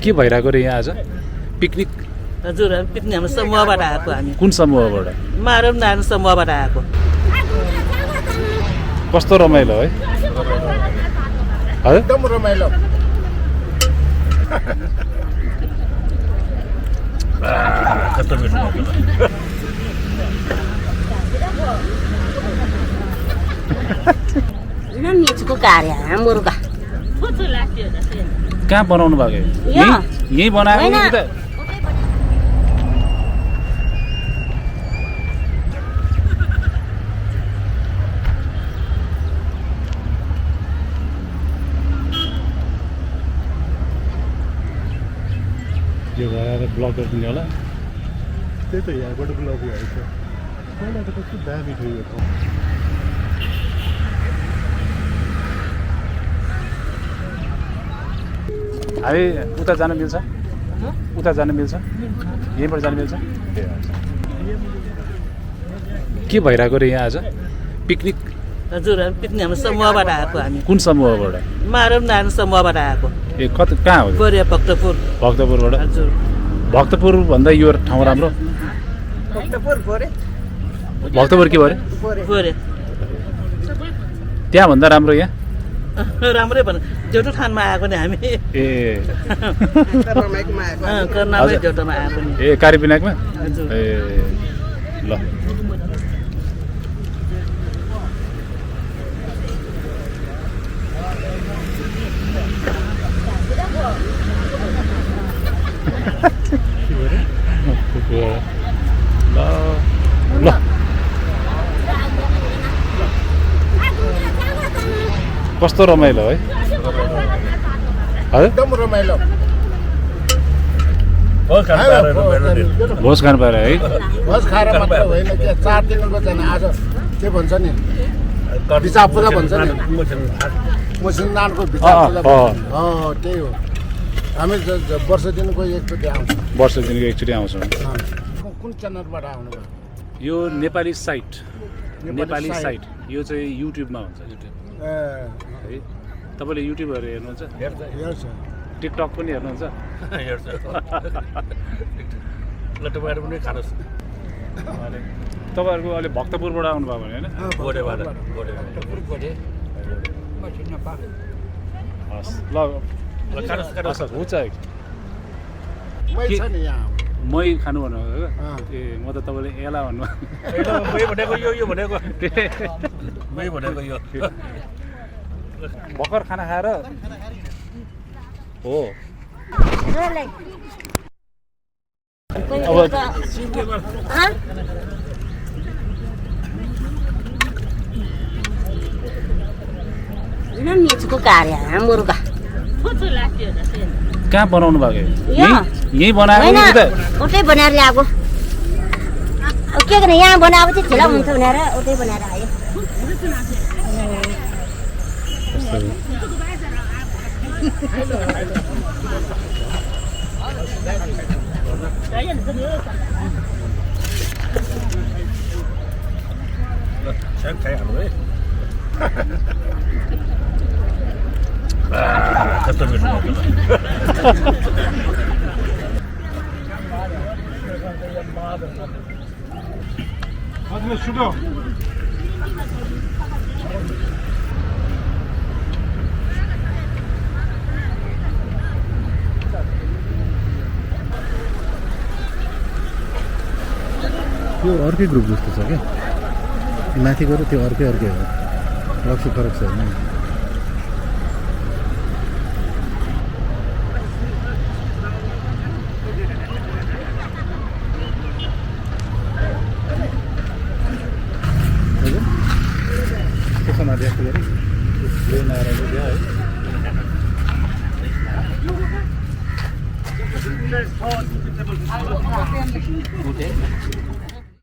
के भइरहेको रे यहाँ आज पिकनिक हजुर हामी पिकनिक हाम्रो समूहबाट आएको हामी कुन समूहबाट मारम नारायण समूहबाट आएको कस्तो रमाइलो है एकदम रमाइलो कस्तो मिठो Namitsku karya, hamburger. कहाँ बनाउनु भएको यही बनाएको कि त यो भएर ब्लग गरिदिने होला त्यही त यहाँबाट ब्लग भएछ पहिला त कस्तो दामी थियो यो हामी उता जान मिल्छ उता जान मिल्छ यहीँबाट जान मिल्छ के भइरहेको रे यहाँ आज पिकनिक हजुर हामी पिकनिक हाम्रो समूहबाट आएको हामी कुन समूहबाट मारम नारायण समूहबाट आएको ए कहाँ हो कोरिया भक्तपुर भक्तपुरबाट हजुर भक्तपुर भन्दा यो ठाउँ राम्रो भक्तपुर के भरे कोरिया त्यहाँ भन्दा राम्रो यहाँ राम्रै भन जोटो ठानमा आएको नि हामी ए कर्नामै जोटोमा आएको नि ए कारीबिनाकमा हजुर ए ल ल कस्तो रमाइलो है एकदम रमाइलो भोज खानु पाएर है भोज खाएर मात्र होइन के 4 दिनको चाहिँ आज के भन्छ नि बिचा पूजा भन्छ नि मुसलमानको बिचा पूजा त्यही हो हामी वर्ष दिनको एकचोटि आउँछौँ वर्ष दिनको एकचोटि आउँछौँ कुन च्यानलबाट आउनुभयो यो नेपाली साइट यो चाहिँ युट्युबमा हुन्छ है तपाईँले युट्युबहरू हेर्नुहुन्छ हेर्छ टिकटक पनि हेर्नुहुन्छ हेर्छ लट्टुबाट पनि खानुहोस् तपाईँहरूको अहिले भक्तपुरबाट आउनुभयो भने होइन हस् ल हुन्छ मै खानु भन्नुभयो ए म त तपाईँले एला भन्नु भर्खर खाना खाएर हो Namitsku karya, hamburger. कहाँ बनाउनु भएको यही बनाएको कि त उतै बनाएर ल्याएको के गर्ने यहाँ बनाएको चाहिँ ठुला हुन्छ भनेर उतै बनाएर आयो कस्तो मिठो त्यो अर्कै ग्रुप जस्तो छ क्या माथि गएर त्यो अर्कै हो लक्ष्य फरक छ होइन मिठो